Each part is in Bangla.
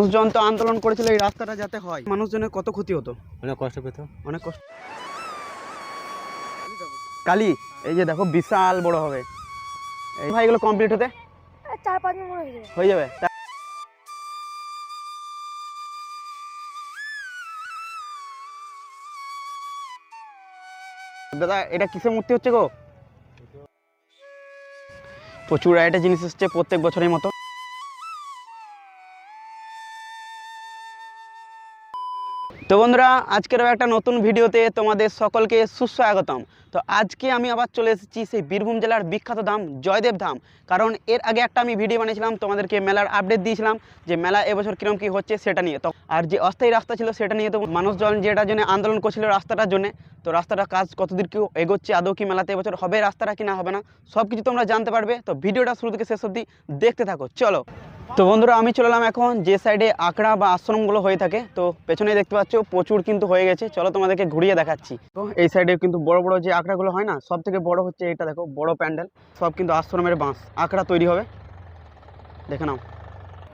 মানুষজন তো আন্দোলন করেছিল এই রাস্তাটা যাতে হয়, মানুষজনের কত ক্ষতি হতো, অনেক কষ্ট পেত, অনেক কষ্ট। কালি এই যে দেখো বিশাল বড় হবে এই ভাই, এগুলো কমপ্লিট হতে 4-5 দিন হয়ে যাবে। দাদা এটা কিসের মূর্তি হচ্ছে গো? প্রচুর একটা জিনিস এসছে প্রত্যেক বছরের মতো। তো বন্ধুরা, আজকেরও একটা নতুন ভিডিওতে তোমাদের সকলকে সুস্বাগতম। তো আজকে আমি আবার চলে এসেছি সেই বীরভূম জেলার বিখ্যাত ধাম জয়দেব ধাম। কারণ এর আগে একটা আমি ভিডিও বানিয়েছিলাম, তোমাদেরকে মেলার আপডেট দিয়েছিলাম যে মেলা এবছর কীরকম কী হচ্ছে সেটা নিয়ে। তো আর যে অস্থায়ী রাস্তা ছিল সেটা নিয়ে তো মানুষজন যেটার জন্য আন্দোলন করছিল রাস্তাটার জন্য, তো রাস্তাটার কাজ কতদূর কি এগোচ্ছে, আদৌ কি মেলাতে এবছর হবে রাস্তাটা কি না হবে না, সব কিছু তোমরা জানতে পারবে। তো ভিডিওটা শুরু থেকে শেষ অবধি দেখতে থাকো, চলো। তো বন্ধুরা, আমি চলে এলাম এখন যে সাইডে আখড়া বা আশ্রমগুলো হয়ে থাকে। তো পেছনে দেখতে পাচ্ছ প্রচুর কিন্তু হয়ে গেছে, চলো তোমাদেরকে ঘুরিয়ে দেখাচ্ছি। তো এই সাইডে কিন্তু বড় বড় যে আখড়াগুলো হয় না, সব থেকে বড় হচ্ছে এটা, দেখো বড় প্যান্ডেল, সব কিন্তু আশ্রমের বাঁশ আখড়া তৈরি হবে। দেখে নাও,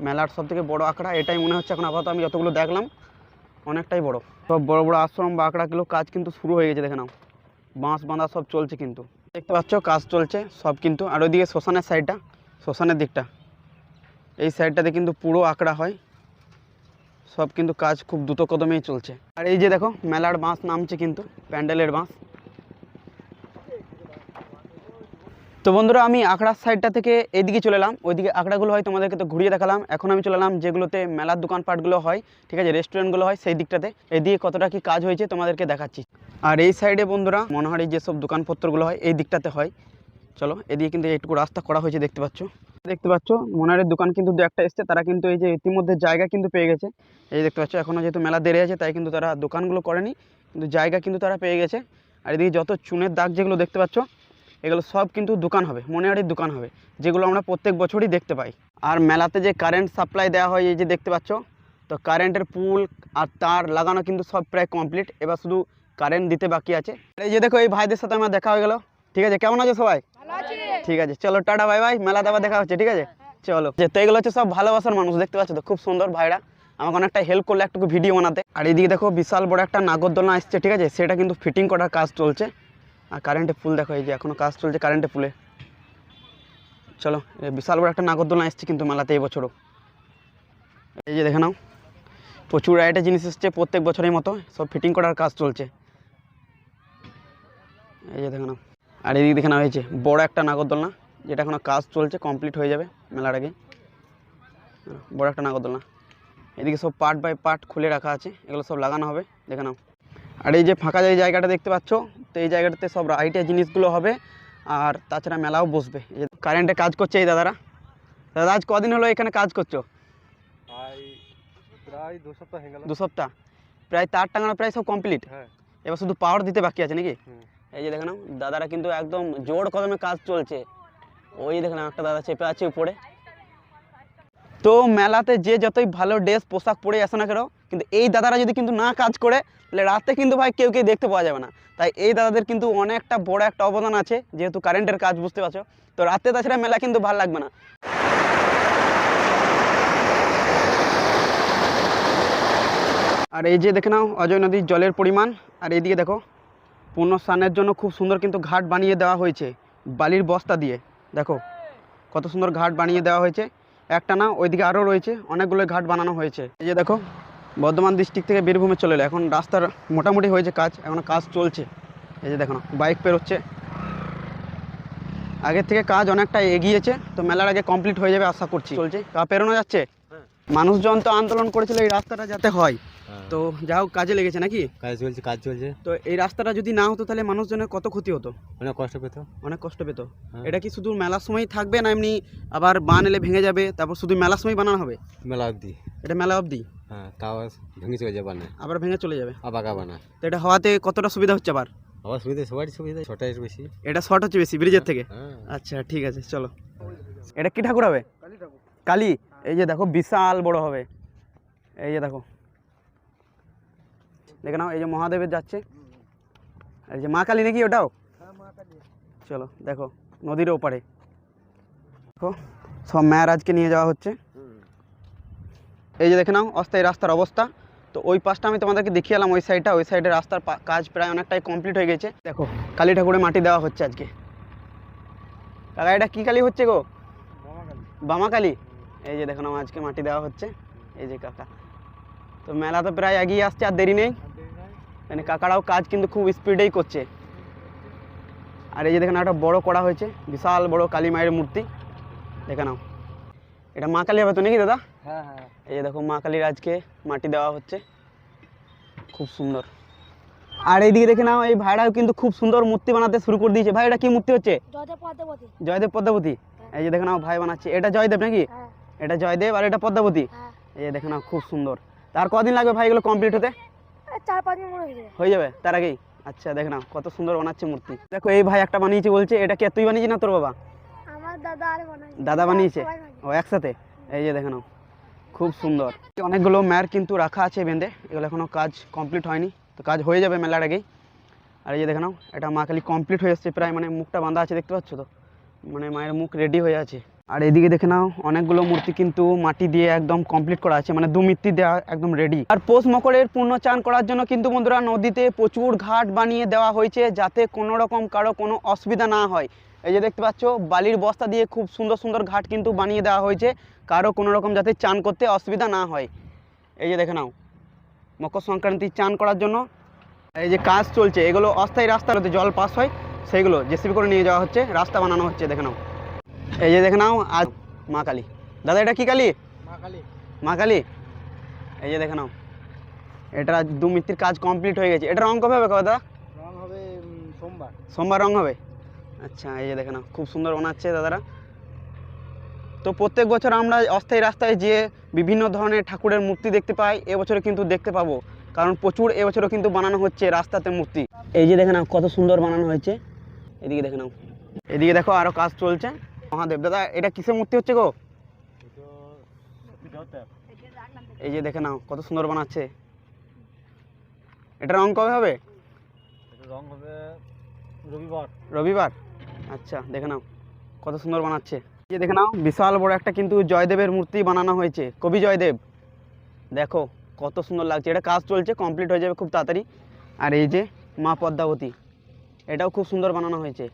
মেলার সব থেকে বড় আখড়া এটাই মনে হচ্ছে এখন আপাতত, আমি যতগুলো দেখলাম অনেকটাই বড়। সব বড় বড় আশ্রম বা আখড়াগুলো কাজ কিন্তু শুরু হয়ে গেছে, দেখে নাও বাঁশ বাঁধা সব চলছে কিন্তু, দেখতে পাচ্ছ কাজ চলছে সব কিন্তু। আর ওইদিকে শ্মশানের সাইডটা, শ্মশানের দিকটা, এই সাইডটাতে কিন্তু পুরো আঁকড়া হয়, সব কিন্তু কাজ খুব দ্রুত কদমেই চলছে। আর এই যে দেখো মেলার বাঁশ নামছে কিন্তু, প্যান্ডেলের বাঁশ। তো বন্ধুরা, আমি আঁকড়ার সাইডটা থেকে এদিকে চলে এলাম, ওইদিকে আঁকড়াগুলো হয় তোমাদেরকে তো ঘুরিয়ে দেখালাম। এখন আমি চলে এলাম যেগুলোতে মেলার দোকানপাটগুলো হয়, ঠিক আছে, রেস্টুরেন্টগুলো হয় সেই দিকটাতে। এদিকে কতটা কি কাজ হয়েছে তোমাদেরকে দেখাচ্ছি। আর এই সাইডে বন্ধুরা মনোহারি যেসব দোকানপত্রগুলো হয় এই দিকটাতে হয়। চলো, এদিকে কিন্তু এইটুকু রাস্তা করা হয়েছে, দেখতে পাচ্ছ মনোহারের দোকান কিন্তু দু একটা এসছে, তারা কিন্তু এই যে ইতিমধ্যে জায়গা কিন্তু পেয়ে গেছে। এই দেখতে পাচ্ছ এখনও যেহেতু মেলা দেরি আছে তাই কিন্তু তারা দোকানগুলো করেনি, কিন্তু জায়গা কিন্তু তারা পেয়ে গেছে। আর এদিকে যত চুনের দাগ যেগুলো দেখতে পাচ্ছ এগুলো সব কিন্তু দোকান হবে, মনোহারির দোকান হবে, যেগুলো আমরা প্রত্যেক বছরই দেখতে পাই। আর মেলাতে যে কারেন্ট সাপ্লাই দেওয়া হয় এই যে দেখতে পাচ্ছ, তো কারেন্টের পুল আর তার লাগানো কিন্তু সব প্রায় কমপ্লিট, এবার শুধু কারেন্ট দিতে বাকি আছে। এই যে দেখো এই ভাইদের সাথে আমার দেখা হয়ে গেল, ঠিক আছে, কেমন আছে সবাই? ঠিক আছে, চলো টাটা বাই বাই, মেলাতে আবার দেখা হচ্ছে, ঠিক আছে চলো। তো এগুলো হচ্ছে সব ভালোবাসার মানুষ, দেখতে পাচ্ছ তো খুব সুন্দর ভাইরা আমাকে অনেকটা হেল্প করলো একটু ভিডিও বানাতে। আর এইদিকে দেখো বিশাল বড় একটা নাগরদোলনা আসছে, ঠিক আছে, সেটা কিন্তু ফিটিং করার কাজ চলছে। আর কারেন্টের ফুল দেখো, এই যে এখনো কাজ চলছে কারেন্টের ফুলে। চলো, বিশাল বড় একটা নাগরদোলনা এসছে কিন্তু মেলাতে এই বছরও। এই যে দেখে নাও প্রচুর একটা জিনিস এসছে প্রত্যেক বছরের মতো, সব ফিটিং করার কাজ চলছে। এই যে দেখে নাও, আর এদিকে দেখে নেওয়া হয়েছে বড় একটা নাগরদোলনা, যেটা এখনো কাজ চলছে, কমপ্লিট হয়ে যাবে মেলার আগে। বড় একটা নাগরদোলনা, এদিকে সব পার্ট বাই পার্ট খুলে রাখা আছে, এগুলো সব লাগানো হবে, দেখে নাও। আর এই যে ফাঁকা যে জায়গাটা দেখতে পাচ্ছ, তো এই জায়গাটাতে সব রাইটের জিনিসগুলো হবে, আর তাছাড়া মেলাও বসবে। এই যে কারেন্টে কাজ করছে এই দাদারা। দাদা আজ কদিন হলো এখানে কাজ করছো? প্রায় 2 সপ্তাহ হয়ে গেল। 2 সপ্তাহ, প্রায় তার টাঙানো প্রায় সব কমপ্লিট, এবার শুধু পাওয়ার দিতে বাকি আছে নাকি? এই যে দেখে নাও দাদারা কিন্তু একদম জোর কদমে কাজ চলছে। ওই দেখে নাও একটা দাদা চেপে আছে উপরে। তো মেলাতে যে যতই ভালো ড্রেস পোশাক পরে আসে না কেন, কিন্তু এই দাদারা যদি কিন্তু না কাজ করে তাহলে রাতে কিন্তু ভাই কেউ দেখতে পাওয়া যাবে না। তাই এই দাদাদের কিন্তু অনেকটা বড় একটা অবদান আছে, যেহেতু কারেন্টের কাজ, বুঝতে পারছো তো, রাতে তাছাড়া মেলা কিন্তু ভালো লাগবে না। আর এই যে দেখে নাও অজয় নদীর জলের পরিমাণ। আর এইদিকে দেখো পূর্ণ স্নানের জন্য খুব সুন্দর কিন্তু ঘাট বানিয়ে দেওয়া হয়েছে বালির বস্তা দিয়ে, দেখো কত সুন্দর ঘাট বানিয়ে দেওয়া হয়েছে। একটা না, ওইদিকে আরও রয়েছে অনেকগুলো ঘাট বানানো হয়েছে। এই যে দেখো বর্ধমান ডিস্ট্রিক্ট থেকে বীরভূমে চলে এলো, এখন রাস্তার মোটামুটি হয়েছে কাজ, এখন কাজ চলছে। এই যে দেখো না বাইক পেরোচ্ছে, আগের থেকে কাজ অনেকটা এগিয়েছে, তো মেলার আগে কমপ্লিট হয়ে যাবে আশা করছি। চলছে পেরোনো যাচ্ছে, মানুষজন তো আন্দোলন করেছিল এই রাস্তাটা যাতে হয়, তো যা হোক কাজে লেগেছে নাকি? কাজ চলছে। তো এই রাস্তাটা যদি না হতো তাহলে মানুষজনের কত ক্ষতি হতো, অনেক কষ্ট পেত, অনেক কষ্ট পেত। এটা কি শুধু মেলার সময় থাকবে না এমনি আবার বান এলে ভেঙে যাবে, তারপর শুধু মেলার সময় বানানো হবে? মেলা অবধি, এটা মেলা অবধি, হ্যাঁ, তাও ভেঙে চলে যাবে না, আবার ভেঙে চলে যাবে আবার বানা। তো এটা হওয়াতে কতটা সুবিধা হচ্ছে? আবার সুবিধা, সবারই সুবিধা, ছোটাই বেশি, এটা শর্ট হচ্ছে বেশি ব্রিজের থেকে। আচ্ছা ঠিক আছে চলো। এটা কি ঠাকুর হবে? কালী। এই যে দেখো বিশাল বড় হবে, এই যে দেখো, দেখে নাও এই যে মহাদেবের যাচ্ছে, এই যে মা কালী নাকি ওটাও? চলো দেখো নদীর ওপারে দেখো সব মেয়ারাজকে নিয়ে যাওয়া হচ্ছে। এই যে দেখে নাও অস্থায়ী রাস্তার অবস্থা। তো ওই পাশটা আমি তোমাদেরকে দেখিয়ে এলাম, ওই সাইডে রাস্তার কাজ প্রায় অনেকটাই কমপ্লিট হয়ে গেছে। দেখো কালী ঠাকুরে মাটি দেওয়া হচ্ছে আজকে। কাকা এটা কী কালী হচ্ছে গো? বামা কালী। এই যে দেখো নাও আজকে মাটি দেওয়া হচ্ছে। এই যে কাকা, তো মেলা তো প্রায় এগিয়ে আসছে, আর দেরি নেই। মানে কাকারাও কাজ কিন্তু খুব স্পিডেই করছে। আর এই যে দেখে নাও একটা বড় করা হয়েছে, বিশাল বড় কালী মায়ের মূর্তি। দেখে নাও এটা মা কালী হবে তো নাকি দাদা? হ্যাঁ হ্যাঁ। এই যে দেখো মা কালীর আজকে মাটি দেওয়া হচ্ছে, খুব সুন্দর। আর এইদিকে দেখে নাও এই ভাইরাও কিন্তু খুব সুন্দর মূর্তি বানাতে শুরু করে দিয়েছে। ভাই এটা কি মূর্তি হচ্ছে? জয়দেব পদ্মাবতী। এই যে দেখে নাও ভাই বানাচ্ছে। এটা জয়দেব নাকি? এটা জয়দেব আর এটা পদ্মাবতী। এই যে দেখে নাও খুব সুন্দর। তার কদিন লাগবে ভাই এগুলো কমপ্লিট হতে? 4-5 দিন হয়ে যাবে তার আগেই? আচ্ছা দেখে নাও কত সুন্দর বানাচ্ছে মূর্তি। দেখো এই ভাই একটা বানিয়েছে বলছে, এটা কে তুই বানিয়েছিস না তোর বাবা? আমার দাদা আর বানাইছে। দাদা বানিয়েছে? ও একসাথে। এই যে দেখে নাও খুব সুন্দর। অনেকগুলো ম্যার কিন্তু রাখা আছে বেঁধে, এগুলো এখনও কাজ কমপ্লিট হয়নি, তো কাজ হয়ে যাবে মেলার আগেই। আর এই যে দেখে নাও এটা মা কালী কমপ্লিট হয়ে এসছে প্রায়, মানে মুখটা বাঁধা আছে দেখতে পাচ্ছ তো, মানে মায়ের মুখ রেডি হয়ে আছে। আর এদিকে দেখে নাও অনেকগুলো মূর্তি কিন্তু মাটি দিয়ে একদম কমপ্লিট করা আছে, মানে 2 মূর্তি দেওয়া একদম রেডি। আর পৌষ মকরের পূর্ণ চান করার জন্য কিন্তু বন্ধুরা নদীতে প্রচুর ঘাট বানিয়ে দেওয়া হয়েছে, যাতে কোনো রকম কারো কোনো অসুবিধা না হয়। এই যে দেখতে পাচ্ছ বালির বস্তা দিয়ে খুব সুন্দর সুন্দর ঘাট কিন্তু বানিয়ে দেওয়া হয়েছে, কারো কোনো রকম যাতে চান করতে অসুবিধা না হয়। এই যে দেখে নাও মকর সংক্রান্তি চান করার জন্য এই যে কাজ চলছে, এগুলো অস্থায়ী রাস্তাতে জল পাস হয়, সেইগুলো জেসিবি করে নিয়ে যাওয়া হচ্ছে, রাস্তা বানানো হচ্ছে। দেখে নাও এই যে দেখে নাও আজ মা কালী। দাদা এটা কি কালী? মা কালী। এই যে দেখে নাও এটা 2 মিস্ত্রির কাজ কমপ্লিট হয়ে গেছে। এটা রং কবে হবে দাদা? রং হবে সোমবার রং হবে। আচ্ছা এই যে দেখে নাও খুব সুন্দর বানাচ্ছে দাদারা। তো প্রত্যেক বছর আমরা অস্থায়ী রাস্তায় যে বিভিন্ন ধরনের ঠাকুরের মূর্তি দেখতে পাই, এবছরে কিন্তু দেখতে পাবো, কারণ প্রচুর এবছরও কিন্তু বানানো হচ্ছে রাস্তাতে মূর্তি। এই যে দেখে নাও কত সুন্দর বানানো হয়েছে। এদিকে দেখে নাও, এদিকে দেখো আরও কাজ চলছে। মহাদেব দাদা এটা কিসের মূর্তি হচ্ছে গো? এই যে দেখে নাও কত সুন্দর বানাচ্ছে। এটা রং কবে হবে? রং হবে রবিবার। আচ্ছা দেখে নাও কত সুন্দর বানাচ্ছে। এই যে দেখে নাও বিশাল বড় একটা কিন্তু জয়দেবের মূর্তি বানানো হয়েছে, কবি জয়দেব। দেখো কত সুন্দর লাগছে। এটা কাজ চলছে, কমপ্লিট হয়ে যাবে খুব তাড়াতাড়ি। আর এই যে মা পদ্মাবতী, এটাও খুব সুন্দর বানানো হয়েছে,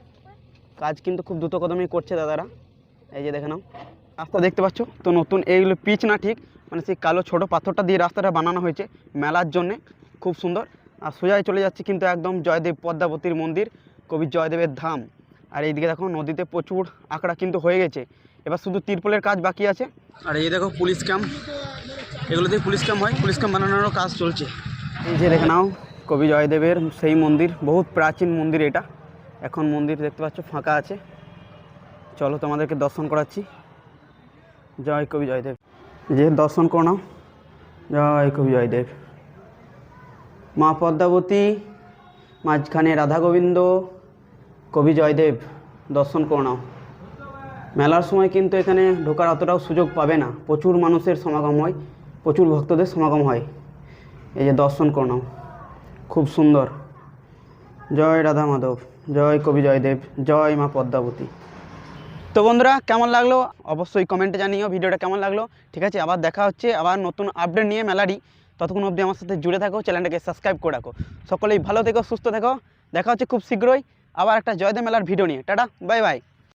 কাজ কিন্তু খুব দ্রুত কদমেই করছে দাদারা। এই যে দেখে নাও রাস্তা দেখতে পাচ্ছ তো নতুন, এইগুলো পিচ না ঠিক, মানে সেই কালো ছোট পাথরটা দিয়ে রাস্তাটা বানানো হয়েছে মেলার জন্যে, খুব সুন্দর। আর সোজাই চলে যাচ্ছে কিন্তু একদম জয়দেব পদ্মাবতীর মন্দির, কবি জয়দেবের ধাম। আর এইদিকে দেখো নদীতে প্রচুর আঁকড়া কিন্তু হয়ে গেছে, এবার শুধু তিরপলের কাজ বাকি আছে। আর এই দেখো পুলিশ ক্যাম্প, এগুলোতে পুলিশ ক্যাম্প হয়, পুলিশ ক্যাম্প বানানোরও কাজ চলছে। এই যে দেখে নাও কবি জয়দেবের সেই মন্দির, বহুত প্রাচীন মন্দির এটা। এখন মন্দির দেখতে পাচ্ছ ফাঁকা আছে, চলো তোমাদেরকে দর্শন করাচ্ছি। জয় কবি জয়দেব, যে দর্শন করো নাও। জয় কবি জয়দেব। মা পদ্মাবতী, মাঝখানে রাধা গোবিন্দ, কবি জয়দেব, দর্শন করো নাও। মেলার সময় কিন্তু এখানে ঢোকার অতটাও সুযোগ পাবে না, প্রচুর মানুষের সমাগম হয়, প্রচুর ভক্তদের সমাগম হয়। এই যে দর্শন করো নাও, খুব সুন্দর। জয় রাধা মাধব, জয় কবি জয়দেব, জয় মা পদ্মাবতী। তো বন্ধুরা কেমন লাগলো অবশ্যই কমেন্টে জানিও ভিডিওটা কেমন লাগলো। ঠিক আছে, আবার দেখা হচ্ছে আবার নতুন আপডেট নিয়ে মেলারই। ততক্ষণ অবধি আমার সাথে জুড়ে থাকো, চ্যানেলটাকে সাবস্ক্রাইব করে রাখো। সকলেই ভালো থেকো, সুস্থ থেকো। দেখা হচ্ছে খুব শীঘ্রই আবার একটা জয়দেব মেলার ভিডিও নিয়ে। Tata, bye bye.